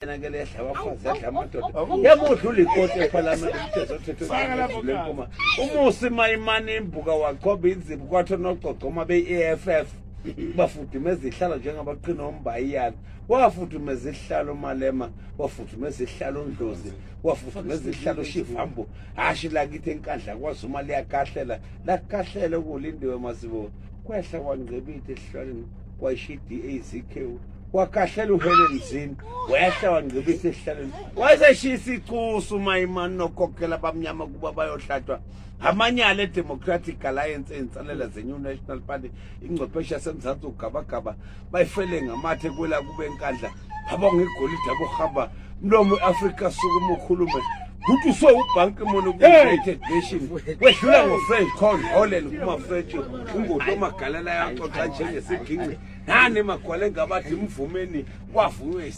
Ngele abafazi adla amadoda yamudlula ikoti eParliament umthetho umusi mayimani imbuka waqhoba inzipho kwathi noqoqoma beEFF bafudumeza ihlalo njengabaqina ombayiyana wafudumeza ihlalo Malema wafudumeza ihlalo Ndlozi wafudumeza ihlalo Shivambu hashi lakithi enkandla kwazuma liyakahlela lakahlela ukulindiwe masibo kwehla kwangcebithe ehlalweni kwashidi AZK wakahlela uHelen Zinn wehla wangcebithe ehlalweni wayeseshisa icusu mayimani nokokhela bamnyama kuba bayohlatshwa amanyala eDemocratic Alliance ensalela zeNew National Party ingcwephesha yaseMzantsi ugabagaba bayifele ngamathe kwela kube enkandla abangegolide abohamba mlomo eAfrica suku ukhulume ukuthi so ubank mono ku-United Nations wedlula ngo-French Cold Holland kuma-French ungoto magalela yaxoxa njengesiginci nani magwale ngabathi imvumeni kwavunywe